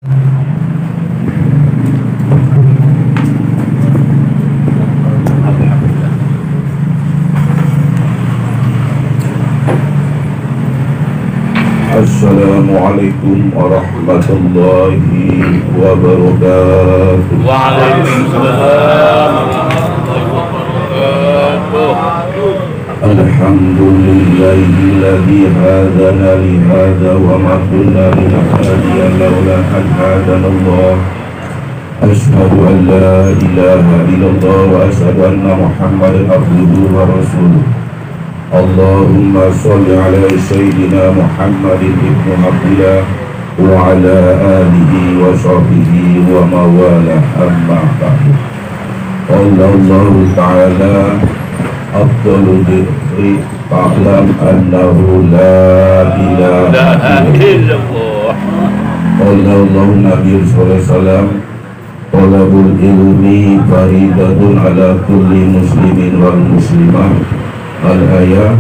Assalamualaikum warahmatullahi wabarakatuh. Waalaikumsalam warahmatullahi wabarakatuh. Alhamdulillahilladzi hadana li hadza wa ma kunna linahtadiya laula an hadanallah. Asyhadu an la ilaha illallah wa asyhadu anna Muhammadan abduhu wa rasuluh. Allahumma sholli ala sayyidina Muhammadin ibnu Abdillah wa ala alihi wa sahbihi wa mawala amma ba'du. Qala Allah ta'ala afdalu dzikri fa'lam annahu la ilaha illallah. Qala Allah Nabi sallallahu alaihi wasallam talabul ilmi faridatun ala kulli muslimin wal muslimah. Al-ayat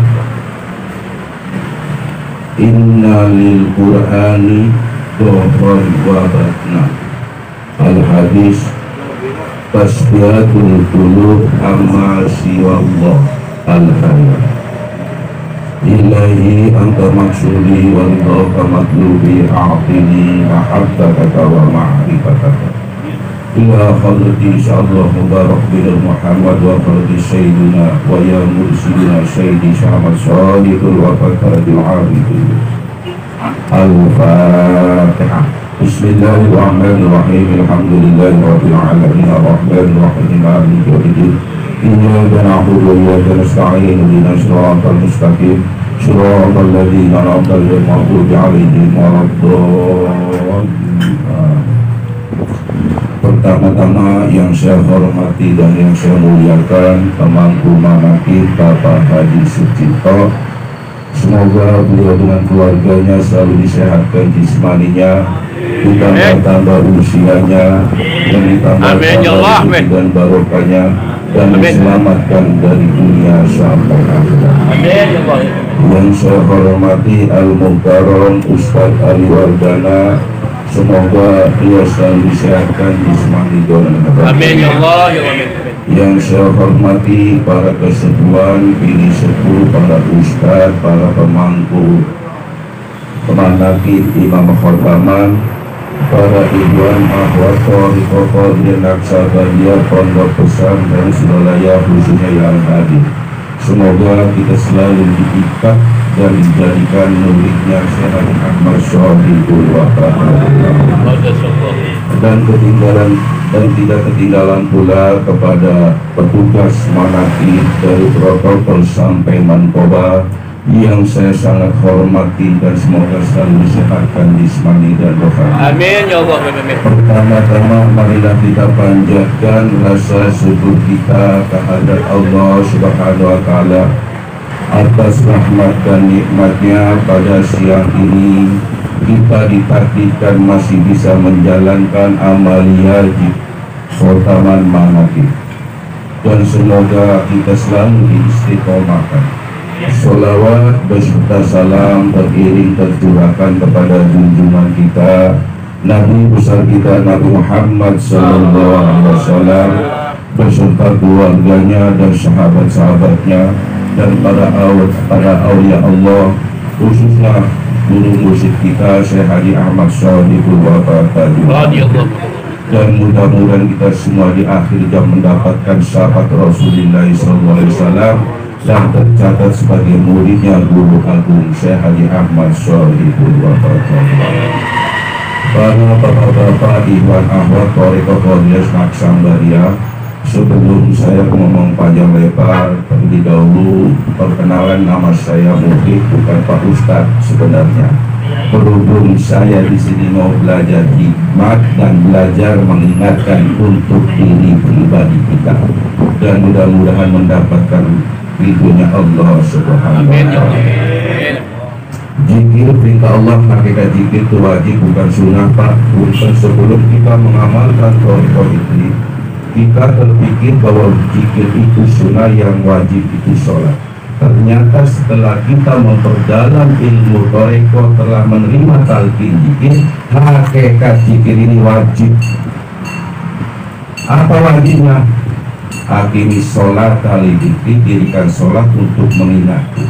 inna lil qur'ani dohran wa batna. Al-hadis tasbihatul qulub amma siwallah. Al-ayat ilahi anta maksudi wa anta matlubi a'tini mahabbataka wa ma'rifataka. Ila khadrati insyaallah mubarak bin Muhammad wa khadrati sayyidina wa ya mursidina sayyidi Syahmat Shalihul wa fakaratil arifin. Al-Fatihah. Bismillahirrahmanirrahim. Alhamdulillahi rabbil alamin arrahmanir rahim maliki yaumiddin. Iyyaka na'budu wa iyyaka nasta'in ihdinas siratal mustaqim siratal ladzina an'amta 'alaihim ghairil maghdubi 'alaihim waladdallin. Pertama-tama yang saya hormati dan yang saya muliakan pemangku manaqib Bapak Haji Sucipto. Semoga beliau dengan keluarganya selalu disehatkan jismaninya, ditambah usianya, dan ditambah rezeki dan barokahnya, dan diselamatkan dari dunia sampai akhirat. Yang saya hormati Al-Muhtaram Ustadz Ali Wardana. Semoga dia selalu disehatkan jismani dan badan. Amin ya Allah ya amin. Yang saya hormati para kesepuan, bini sepuh, para ustadz, para pemangku, pemanaqib, imam khotaman, para ikhwan, akhwat, thariqah, dan Naksabandia, pondok pesantren Sidolaya khususnya yang hadir. Semoga kita selalu diikat dan dijadikan muridnya Syekh Ahmad Shalihul wa dan tidak ketinggalan pula kepada petugas manaqib dari protokol sampai Mankoba yang saya sangat hormati dan semoga selalu disehatkan jismani dan rohani. Amin ya Allah amin. Pertama-tama marilah kita panjatkan rasa syukur kita kehadrat Allah Subhanahu wa taala atas rahmat dan nikmatnya. Pada siang ini kita ditakdirkan masih bisa menjalankan amalia di khotaman manaqib, dan semoga kita selalu diistiqomahkan. Sholawat beserta salam teriring tercurahkan kepada junjungan kita Nabi besar kita Nabi Muhammad sallallahu alaihi wasallam beserta keluarganya dan sahabat-sahabatnya dan para aulia Allah, khususnya guru musik kita Syekh Haji Ahmad Shalihul wa Fatihah. Dan mudah-mudahan kita semua di akhir jam mendapatkan syafaat Rasulullah sallallahu alaihi wasallam dan tercatat sebagai muridnya Guru Agung Syekh Haji Ahmad Shalihul wa Fatihah. Para bapak-bapak, ikhwan akhwat thariqah Qadriyah Naksabandia, sebelum saya ngomong panjang lebar, terlebih dahulu perkenalan, nama saya Muhib, bukan Pak Ustadz sebenarnya. Berhubung saya di sini mau belajar hikmat dan belajar mengingatkan untuk diri pribadi kita, dan mudah-mudahan mendapatkan ridhonya Allah Subhanahu wa taala. Zikir perintah Allah, hakikat zikir itu wajib bukan sunnah Pak. Bukan sebelum kita mengamalkan thariqah ini, kita terpikir bahwa zikir itu sunnah, yang wajib itu sholat. ternyata setelah kita memperdalam ilmu toreko, telah menerima talqin zikir, hakikat zikir ini wajib. Apa wajibnya? Hakimi sholat kali zikir, dirikan sholat untuk mengingatku.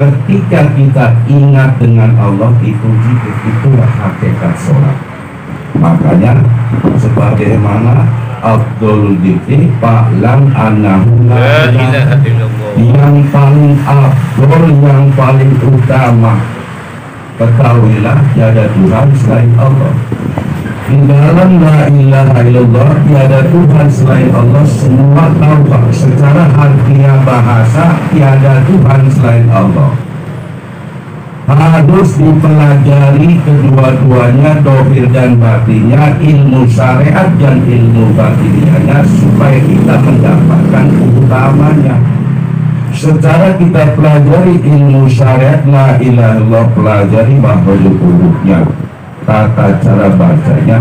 Ketika kita ingat dengan Allah, itu zikir, itulah hakikat sholat. Makanya sebagaimana Abdul Dzikri fa'lam annahu la ilaha illallah, yang paling afdol, yang paling utama, ketahuilah tiada Tuhan selain Allah. Di dalam la ilaha illallah, tiada Tuhan selain Allah, semua tahu secara harfiah bahasa tiada Tuhan selain Allah. Harus dipelajari kedua-duanya, dohir dan batinnya, ilmu syariat dan ilmu batinianya, supaya kita mendapatkan utamanya. Secara kita pelajari ilmu syariat la ilaha illallah, pelajari hurufnya, tata cara bacanya.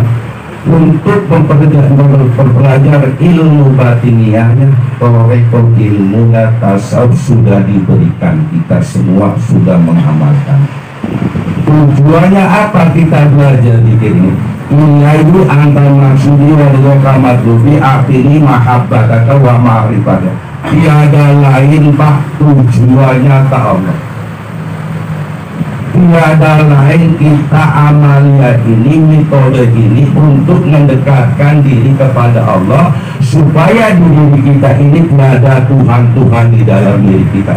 Untuk mempelajari ilmu batiniahnya, toreko ilmunya tasawuf sudah diberikan, kita semua sudah mengamalkan. Tujuannya apa kita belajar zikir ini? Yaitu antara maksudi wa kamatlubi akhiri mahabbataka wa ma'rifataka. Tiada lain pak tujuannya tak Allah. Tiada lain kita amalia ini, metode ini untuk mendekatkan diri kepada Allah, supaya di diri kita ini tiada Tuhan-Tuhan di dalam diri kita.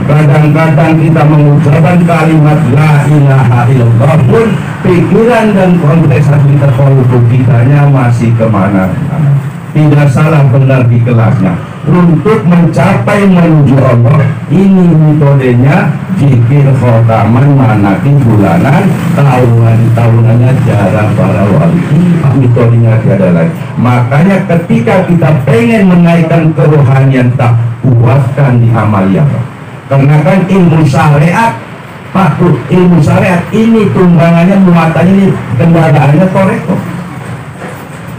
Kadang-kadang kita mengucapkan kalimat la ilaha illallah pun pikiran dan konteks kita, kalau kitanya masih kemana-mana. Tidak salah, benar di kelasnya. Untuk mencapai menuju Allah, ini metodenya zikir khotaman, manaki bulanan, tahunannya jarang para wali. Ini metodenya tiada lain. Makanya ketika kita pengen menaikkan kerohanian, tak kuatkan di amalia. Karena kan ilmu syariat, ilmu syariat ini tunggangannya, muatannya ini, kendaraannya toreko.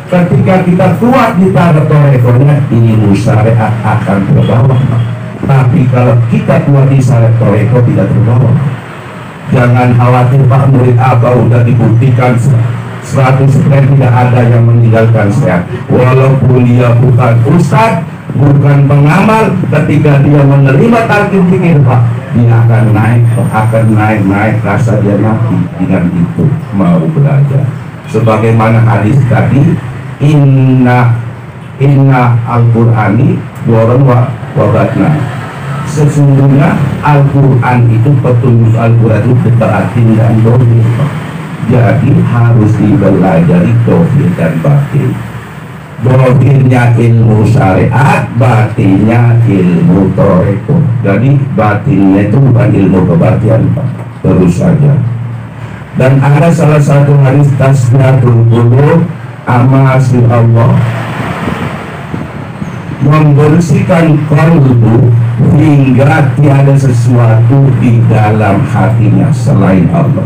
Ketika kita kuat di taraf torekonya, ini syariat akan terbawa. Tapi kalau kita kuat di syariat toreko, tidak terbawa. Jangan khawatir pak, murid apa udah dibuktikan 100% tidak ada yang meninggalkan syariat. Walaupun dia bukan ustadz, bukan pengamal, ketika dia menerima talqin zikir pak, dia akan naik rasa dia mati. Dengan itu mau belajar. Sebagaimana hadis tadi, inna al-Qur'ani waran wa wabatna. Sesungguhnya Al-Quran itu, petunjuk Al-Quran itu batin dan dohir. Jadi harus dipelajari dohir dan batin. Dohirnya ilmu syariat, batinnya ilmu toreko. Jadi batinnya itu bukan ilmu kebatian pak. Terus saja. Dan ada salah satu hadis tasbihatul qulub, amasil Allah, membersihkan qalbu hingga tiada sesuatu di dalam hatinya selain Allah.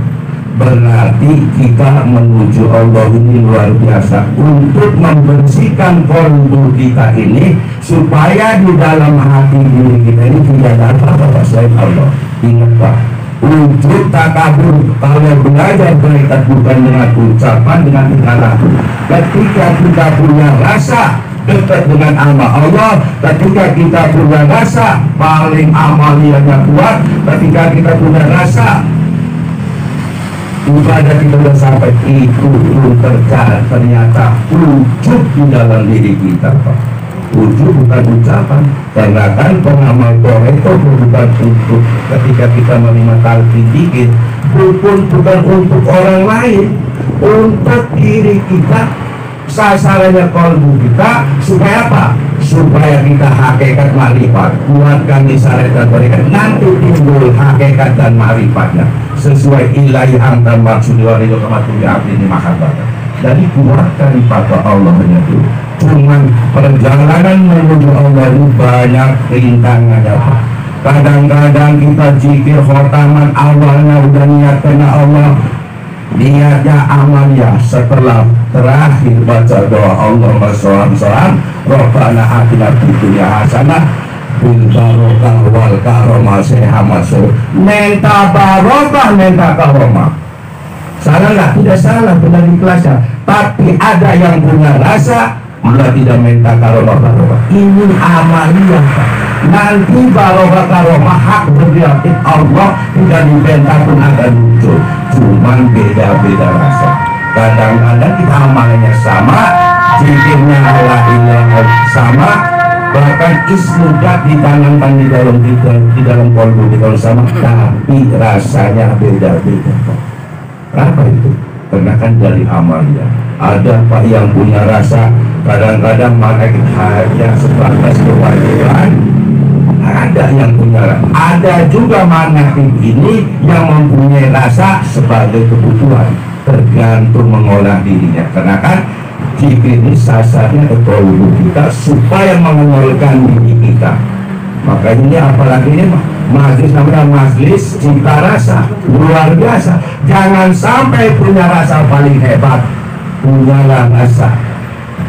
Berarti kita menuju Allah ini luar biasa. Untuk membersihkan qalbu kita ini, supaya di dalam hati diri kita ini tidak ada apa-apa selain Allah. Ingat pak, wujud takabur kalau belajar berikat bukan dengan ucapan, dengan tingkah. Ketika kita punya rasa dekat dengan amal Allah, ketika kita punya rasa paling amaliyahnya kuat, ketika kita punya rasa ibadah kita sudah sampai, itu belum ternyata wujud di dalam diri kita pak. Wujud bukan ucapan, karena kan pengamal toreko bukan untuk ketika kita menerima talqin zikir, bukan untuk orang lain, untuk diri kita. Sasarannya kalbu kita supaya apa? Supaya kita hakikat marifat, kuatkan di syariat dan berikan, nanti timbul hakikat dan marifatnya sesuai ilahi antar maksud warido kamatuli abdi ini mahabbatah. Jadi kuatkan pada Allahnya itu. Cuman perjalanan menuju Allah ini banyak rintangannya pak. Kadang-kadang kita zikir khotaman, awalnya udah niat karena Allah, niatnya amalnya setelah terakhir baca doa Allahumma sholli Rabbana atina fid dunya hasanah, bil barokah wal karomah seha masuk menta barokah menta karomah. Salah nggak? Tidak salah, benar di kelasnya. Tapi ada yang punya rasa malah tidak minta karomah. Ini amaliyah, Pak. Nanti barokah karomah hak berarti Allah tidak diminta pun akan muncul. Cuman beda-beda rasa. Kadang-kadang kita amalnya sama, zikirnya la ilaha sama, bahkan ismudat ditanamkan di dalam kolbu kita sama, tapi rasanya beda-beda. Apa itu? Karena kan dari amalnya. Ada Pak yang punya rasa kadang-kadang malaikat hanya sebatas kewajiban. Ada yang punya rasa. Ada juga malaikat ini yang mempunyai rasa sebagai kebutuhan. Tergantung mengolah dirinya. Karena kan zikir ini sasarnya ekologi kita supaya mengenalkan diri kita. Makanya ini apalagi ini majlis namanya majlis cinta rasa, luar biasa. Jangan sampai punya rasa paling hebat, punyalah rasa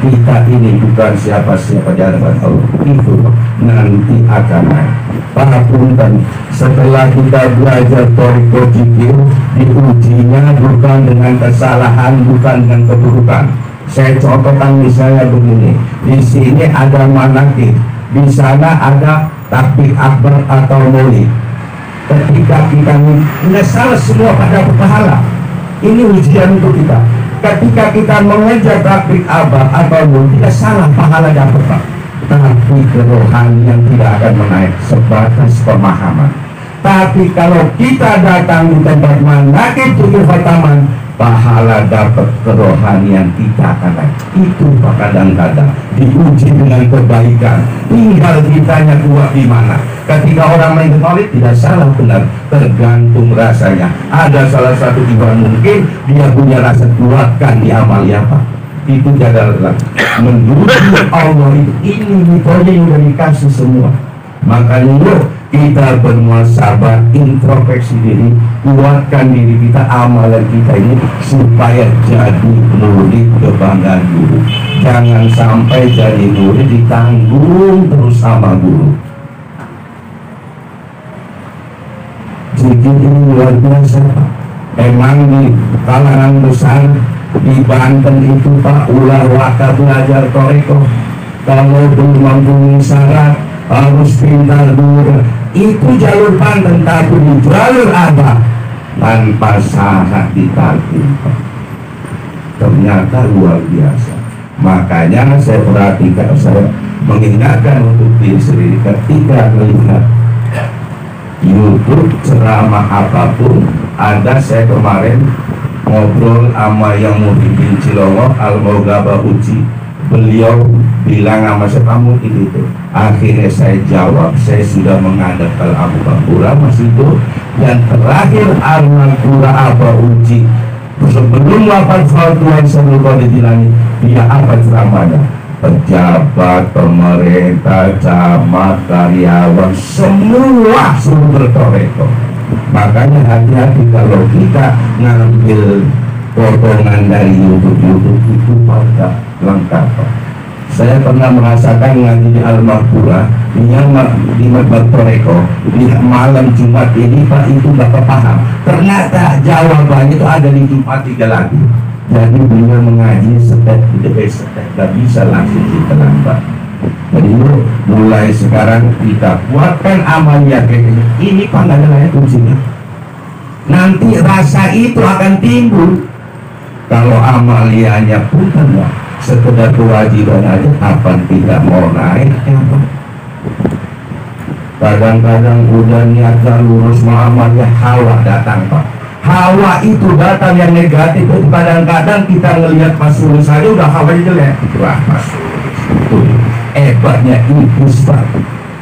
kita ini bukan siapa-siapa di hadapan Allah. Itu nanti akan naik. Papunten, setelah kita belajar toriko zikir, diujinya bukan dengan kesalahan, bukan dengan keburukan. Saya contohkan misalnya begini, di sini ada manakib, di sana ada takbir akbar atau maulid. Ketika kita menyesal semua pada pahala, ini ujian untuk kita. Ketika kita mengejar takbir akbar atau maulid, tidak salah, pahala dapat, Pak. Tapi kerohanian tidak akan menaik sebatas pemahaman. Tapi kalau kita datang di tempat manakib zikir khataman, pahala dapat, kerohanian kita akan naik. Itu Pak, kadang-kadang diuji dengan kebaikan, tinggal kitanya kuat di mana. Ketika orang main maulid tidak salah, benar, tergantung rasanya. Ada salah satu iwan mungkin dia punya rasa, kuatkan di amal ya Pak. Itu jadalah menuju Allah itu. Ini metode yang sudah dikasih semua. Makanya yuk kita bermuasabah, introspeksi diri, kuatkan diri kita, amalan kita ini supaya jadi murid kebanggaan guru. Jangan sampai jadi murid ditanggung terus sama guru. Zikir ini luar biasa Pak. Emang di kalangan besar di Banten itu Pak, ulah waka belajar toreko, kalau belum memenuhi syarat harus pintar dulu. Itu jalur Banten, tapi di jalur Abah tanpa syarat ditalkin. Ternyata luar biasa. Makanya saya perhatikan, saya mengingatkan untuk diri sendiri ketika melihat YouTube ceramah apapun. Ada saya kemarin ngobrol sama yang Muhyiddin Cilongo, Al-Mogaba Uji. Beliau bilang sama saya, kamu itu. Akhirnya saya jawab, saya sudah menghadap ke Abu Bakura Mas itu. Dan terakhir Al-Mogaba Aba Uji, sebelum wafat Tuhan Sebelum Dilani, dia apa ceramahnya? Pejabat, pemerintah, camat, karyawan, semua suruh bertoreko. Makanya hati-hati kalau kita ngambil potongan dari YouTube itu pada lengkap. Saya pernah merasakan ngaji di Al-Mahpura, di Madbab Toreko, di malam Jumat ini Pak, itu Bapak paham. Ternyata jawabannya itu ada di Jumat 3 lagi. Jadi beliau mengaji step demi step, gak bisa langsung kita lambat. Jadi mulai sekarang kita kuatkan amalnya kayak gini. Ini Pak, nggak ada layak kuncinya. Nanti rasa itu akan timbul. Kalau amalianya pun kan sekedar kewajiban aja, kapan tidak mau naik ya Pak. Kadang-kadang udah niatnya lurus amalnya, hawa datang Pak. Hawa itu datang yang negatif. Kadang-kadang kita ngelihat Mas Sulus saja udah hawanya jelek. Wah Mas itu hebatnya iblis Pak.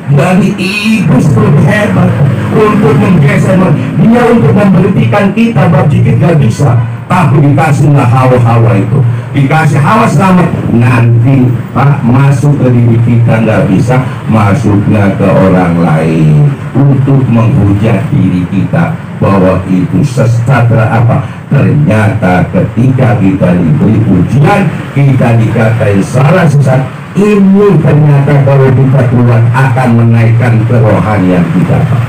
Dari iblis lebih hebat untuk menggeser dia, untuk memberhentikan kita berjikit gak bisa. Tapi dikasihlah hawa-hawa itu, dikasih hawa selamat. Nanti Pak masuk ke diri kita nggak bisa, masuknya ke orang lain untuk menghujat diri kita bahwa itu sesat apa. Ternyata ketika kita diberi ujian, kita dikatai salah sesat, ini ternyata kalau kita kuat akan menaikkan kerohanian kita, Pak.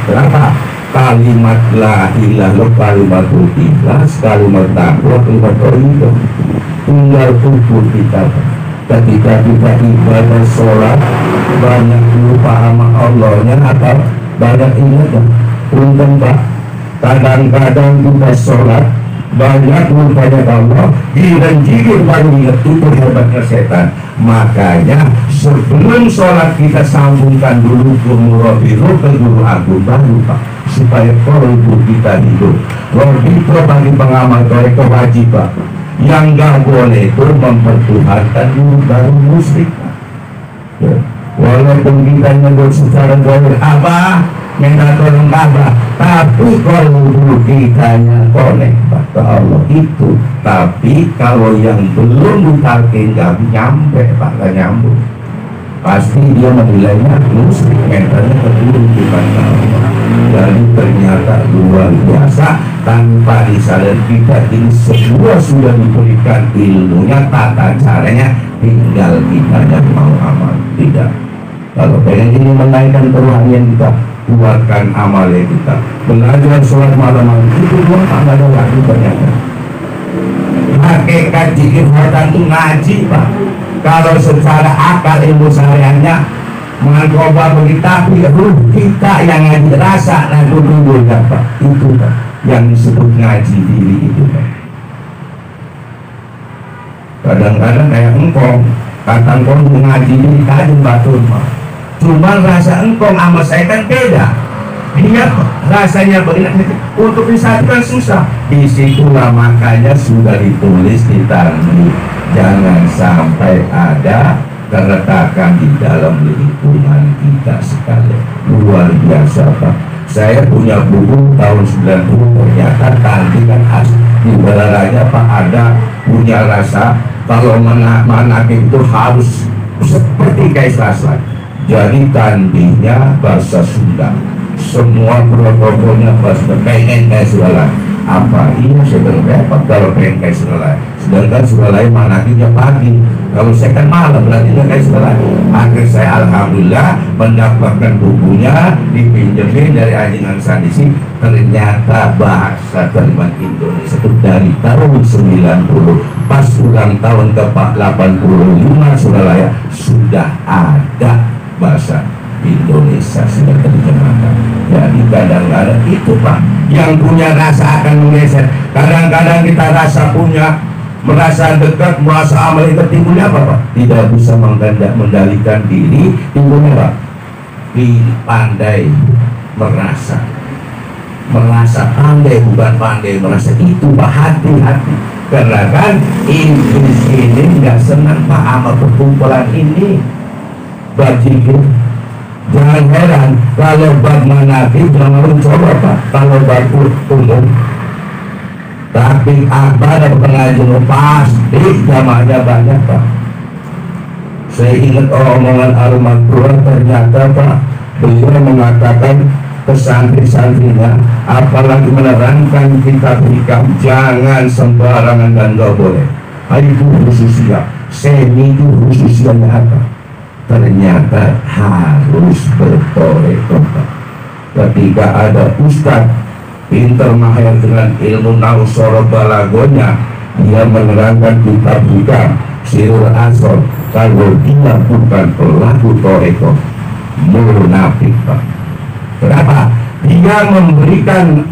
Berapa? Kalimat la ilaha illallah, kalimat ikhlas, kalimat takwa, kalimat tauhid. Tinggal ukur kita, Pak. Ketika kita ibadah sholat banyak lupa sama Allahnya atau banyak ingat, punten, Pak. Kadang-kadang kita sholat banyak lupanya Allah, dan jikir baru ingat, itu hebatnya setan. Makanya sebelum sholat kita sambungkan dulu Qur'an ke guru agung baru, Pak, supaya kolbu kita hidup. Itu bagi pengamal mereka wajib, Pak. Yang nggak boleh itu mempertuhankan guru baru musyrik, Pak. Ya. Walaupun kita nyebut secara zahir apa minta tolong Ka'bah, tapi kalau dulu kitanya konek ke Allah itu, tapi kalau yang belum ditalkin nggak nyampe, Pak, nggak nyambung, pasti dia menilainya musyrik, mentalnya kedua bukan Allah. Jadi ternyata luar biasa, tanpa disadar kita ini semua sudah diberikan ilmunya, tata caranya, tinggal kitanya mau amal tidak. Kalau pengen ini menaikkan kerohanian kita, kuatkan amalnya kita. Belajar sholat malam itu doang, tak ada lagi ternyata. Hakikat zikir khotam itu ngaji, Pak. Kalau secara akal ilmu sehariannya mencoba begitu, tapi ruh kita yang ngaji rasa dan dulu ya, Pak. Itu, Pak, yang disebut ngaji diri itu, Pak. Kadang-kadang kayak engkong, kata engkong ngaji diri tajam batul, Pak. Cuma rasa engkong sama saya kan beda. Dia rasanya begitu, untuk disatukan susah. Disitulah makanya sudah ditulis di Tarmi, jangan sampai ada keretakan di dalam lingkungan kita sekali. Luar biasa, Pak. Saya punya buku tahun 90, ternyata tandingan khas di belaranya, Pak, ada punya rasa kalau mana itu harus seperti Kaisar. Jadi tandingnya bahasa Sunda, semua protokolnya bahasa pengen kayak Sunda. Apa iya sebenarnya Pak kalau pengen kayak Sunda? Sedangkan Sunda lain manakinya pagi, kalau saya kan malam, berarti dia kayak Sunda. Akhir saya alhamdulillah mendapatkan bukunya, dipinjemin dari Anjingan Sandisi. Ternyata bahasa terjemahan Indonesia itu dari tahun 90, pas ulang tahun ke 85 Suralaya sudah ada bahasa Indonesia sudah terjemahkan. Jadi kadang-kadang itu, Pak, yang punya rasa akan menggeser. Kadang-kadang kita rasa punya, merasa dekat, merasa amal itu timbulnya apa, Pak? Tidak bisa mengendalikan diri, timbulnya apa? Pandai merasa pandai, bukan pandai merasa, itu, Pak, hati-hati. Karena kan Inggris ini nggak senang, Pak, sama perkumpulan ini. Bajikir, jangan heran kalau bab manakib jangan mencoba, Pak, kalau bab umum. Tapi pada pengajian pasti jamaahnya banyak, Pak. Saya ingat omongan Al-Makruh, ternyata, Pak, beliau mengatakan ke santri-santrinya, apalagi menerangkan kitab hikam, jangan sembarangan dan gak boleh. Itu khususnya, semi itu khususnya apa? Ternyata harus bertorekoh. Ketika ada ustadz pinter mahir dengan ilmu nausoro balagonya, dia menerangkan kitab hikam Sirul Asor, kalau dia bukan pelaku torekoh, munafik, Pak. Kenapa? Dia memberikan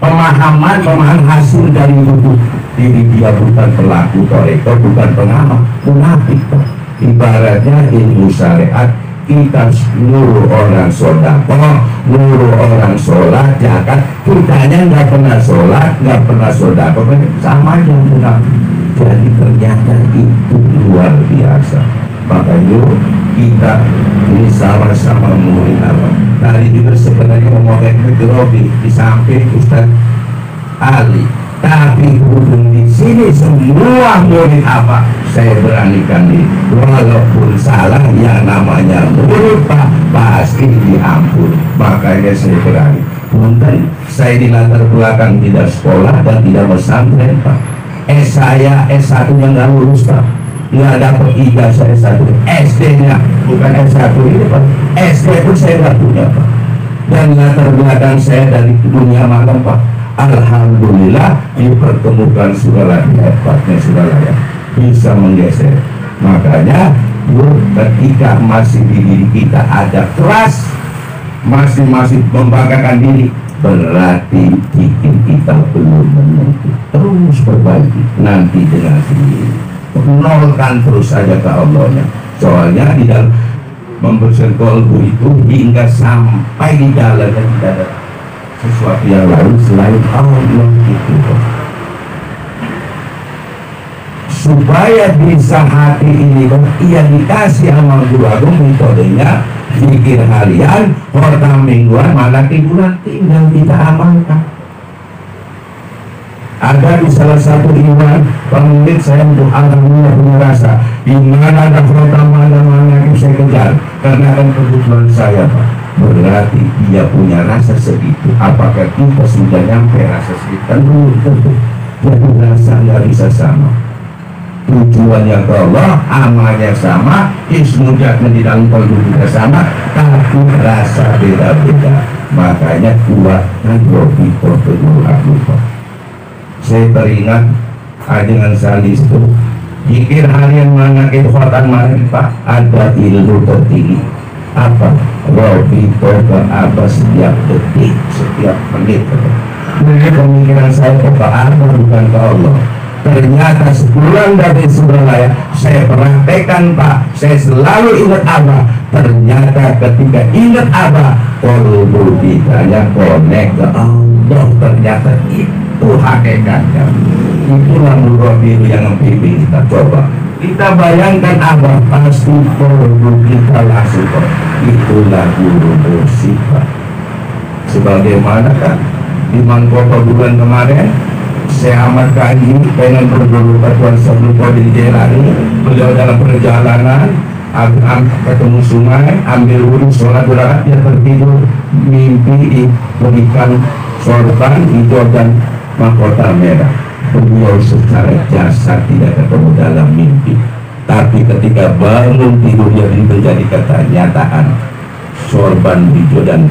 pemahaman hasil dari hidup. Jadi dia bukan pelaku torekoh, bukan pengamal, munafik, Pak. Ibaratnya ilmu syariat, kita nyuruh orang sodako, nyuruh orang sholat, zakat, kitanya nggak pernah sholat, nggak pernah sodako, sama aja munafik. Jadi ternyata itu luar biasa. Makanya kita ini sama-sama murid apa. Tadi juga sebenarnya ngomongin Robi di samping Ustaz Ali, tapi hubung di sini semua murid apa, saya beranikan diri, walaupun salah yang namanya murid, Pak, pasti diampun. Makanya saya berani. Punten, saya di latar belakang tidak sekolah dan tidak pesantren, Pak. Saya S1 nya nggak lulus, Pak. nggak dapat ijazah S1, SD-nya bukan S1 ini Pak, SD pun saya nggak punya Pak. Dan latar belakang saya dari dunia malam Pak, alhamdulillah dipertemukan Suralaya, hebatnya Suralaya bisa menggeser. Makanya ketika masih di diri kita ada keras, masih membanggakan diri, berarti bikin kita belum menyentuh. Terus perbaiki nanti dengan sendiri, nolkan terus aja ke Allahnya. Soalnya di dalam membersihkan kolbu itu hingga sampai di dalamnya tidak ada sesuatu yang lain selain Allah itu. Supaya bisa hati ini ia dikasih sama Guru Agung metodenya zikir harian, khotbah mingguan, malam bulan tinggal kita amalkan. Ada di salah satu iwan pemilik saya untuk alhamdulillah punya rasa di mana ada khotbah malam itu saya kejar karena kan kebutuhan saya Pak. Berarti dia punya rasa segitu. Apakah kita sudah nyampe rasa segitu? Kan belum tentu. Jadi rasa nggak bisa sama. Tujuannya ke Allah, amalnya sama, ismujatnya di dalam kolbu juga sama, tapi rasa beda-beda. Makanya kuatkan Robi Portugul Agupa. Saya teringat dengan salis itu zikir harian mana kekhawatan mana Pak, ada ilmu tertinggi apa? Robi Portugul Agupa setiap detik, setiap menit. Ini pemikiran saya ke Allah bukan ke Allah. Ternyata sebulan dari Suralaya saya praktekkan Pak, saya selalu ingat Abah. Ternyata ketika ingat Abah, kolbu kitanya konek ke Allah. Ternyata itu hakikatnya. Itulah Murabi yang membimbing kita. Coba kita bayangkan Abah, pasti kolbu kita langsung. Itulah guru musik Pak. Sebagaimana kan di Mangkota bulan kemarin saya amat kaji pengen berguru Tuan sebelum di Jelani. Beliau dalam perjalanan ketemu sungai, ambil wudhu, sholat berangkat, dia tertidur, mimpi diberikan sorban hijau dan mahkota merah. Beliau secara jasad tidak ketemu dalam mimpi, tapi ketika bangun tidur dia menjadi kenyataan sorban hijau dan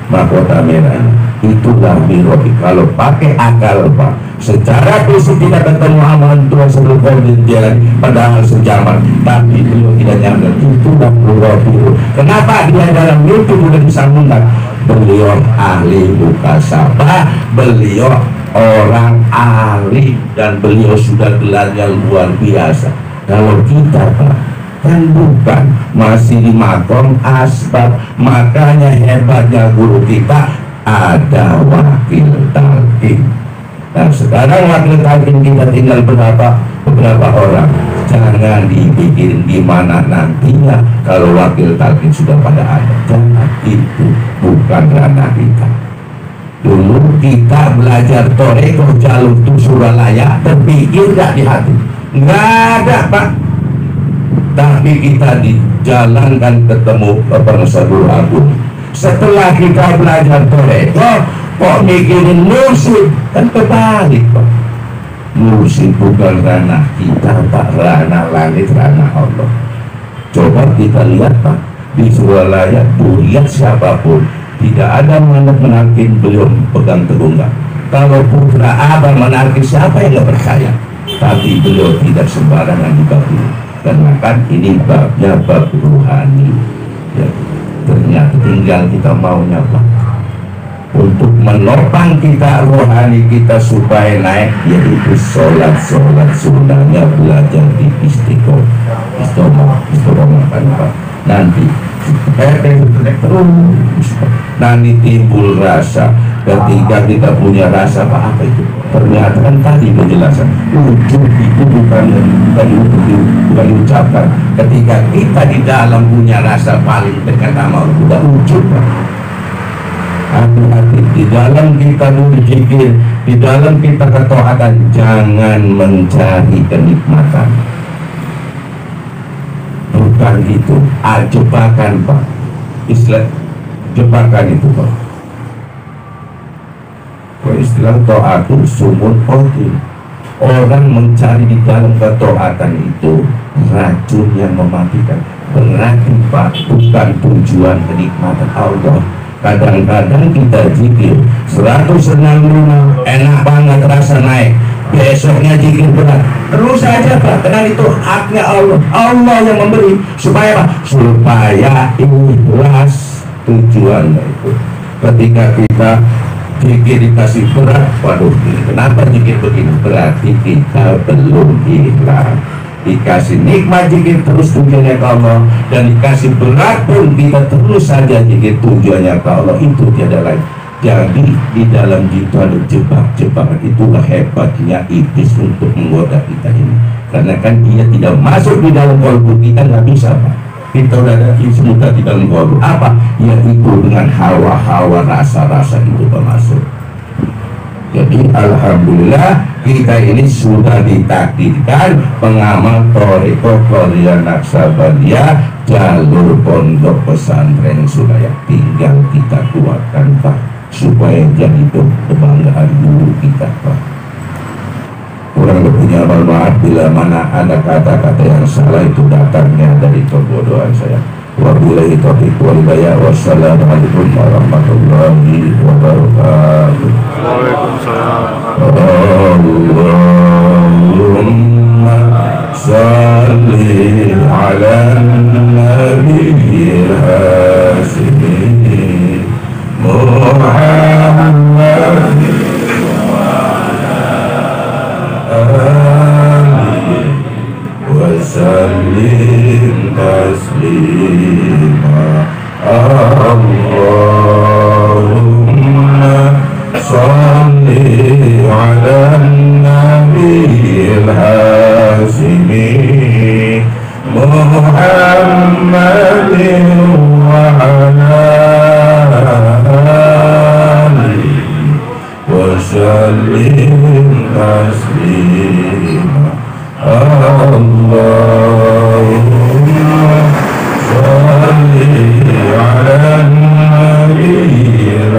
mahkota merah. Itulah mirobi. Kalau pakai akal Pak, secara fisik tidak ketemu amalan Tuhan sebelum di jalan padahal sejaman, tapi beliau tidak nyampe. Itulah mirobi. Kenapa dia dalam mimpi sudah bisa menang? Beliau ahli mukasabah, beliau orang ahli, dan beliau sudah gelarnya luar biasa. Kalau kita Pak kan bukan, masih di makom asbab. Makanya hebatnya guru kita ada wakil talqin. Dan sekarang wakil talqin kita tinggal beberapa orang. Jangan dipikirin di mana nantinya kalau wakil talqin sudah pada ada. Jangan, itu bukan ranah kita. Dulu kita belajar toreko jalur itu Suralaya, terpikir gak di hati? Nggak ada Pak. Tapi kita dijalankan ketemu Profesor Guru Agung. Setelah kita belajar toreko, kok mikirin musik? Kan kebalik Pak. Musik bukan ranah kita Pak, ranah langit, ranah Allah. Coba kita lihat Pak, di Suralaya lihat siapapun, tidak ada menarkin beliau pegang teguh. Kalau putra abang menarkin siapa yang gak percaya? Tapi beliau tidak sembarangan dibabi. Karena kan ini babnya bab ruhani ya. Ternyata tinggal kita maunya Pak, untuk menopang kita rohani kita supaya naik, yaitu sholat sunnahnya belajar di istiqomah kan Pak. Nanti terus nanti timbul rasa. Ketika kita punya rasa apa itu? Ternyata kan tadi penjelasan wujud itu bukan diucapkan. Ketika kita di dalam punya rasa paling dekat sama Allah, sudah wujud Pak. Hati-hati di dalam kita berzikir, di dalam kita ketaatan, jangan mencari kenikmatan. Bukan itu, jebakan Pak. Istilah jebakan itu Pak. Istilah to'atu sumul qadil. Orang mencari di dalam ketaatan itu racun yang mematikan. Berarti Pak, bukan tujuan kenikmatan Allah. Kadang-kadang kita zikir 165 enak banget rasa naik, besoknya zikir berat terus saja Pak, karena itu haknya Allah. Allah yang memberi supaya apa? Supaya ikhlas tujuannya itu. Ketika kita zikir dikasih berat, waduh ini kenapa zikir begini, berarti kita belum ikhlas. Dikasih nikmat zikir terus tujuannya ke Allah, dan dikasih berat pun kita terus saja zikir tujuannya ke Allah, itu tiada lain. Jadi di dalam itu ada jebak-jebakan. Itulah hebatnya iblis untuk menggoda kita ini, karena kan dia tidak masuk di dalam kalbu kita, nggak bisa Pak. Kita udah ada semudah di dalam kalbu apa? Yaitu dengan hawa-hawa rasa-rasa itu masuk. Jadi alhamdulillah kita ini sudah ditakdirkan pengamal Thariqah Qadiriyah Naqsabandiyah jalur pondok pesantren Sulayah. Tinggal kita kuatkan Pak, supaya jadi kebanggaan guru kita Pak. Kurang lebihnya mohon maaf bila mana ada kata-kata yang salah, itu datangnya dari kebodohan saya. Wabillahi taufiq wal hidayah. Wassalamualaikum warahmatullahi wabarakatuh. Waalaikumsalam. Allahumma salli ala nabiyil hasimi Muhammad wasallim taslima. Allahumma salli ala nabiyil hasimi Muhammadin wa ala alihi wasallim taslima. Allahumma salli ala nabiyil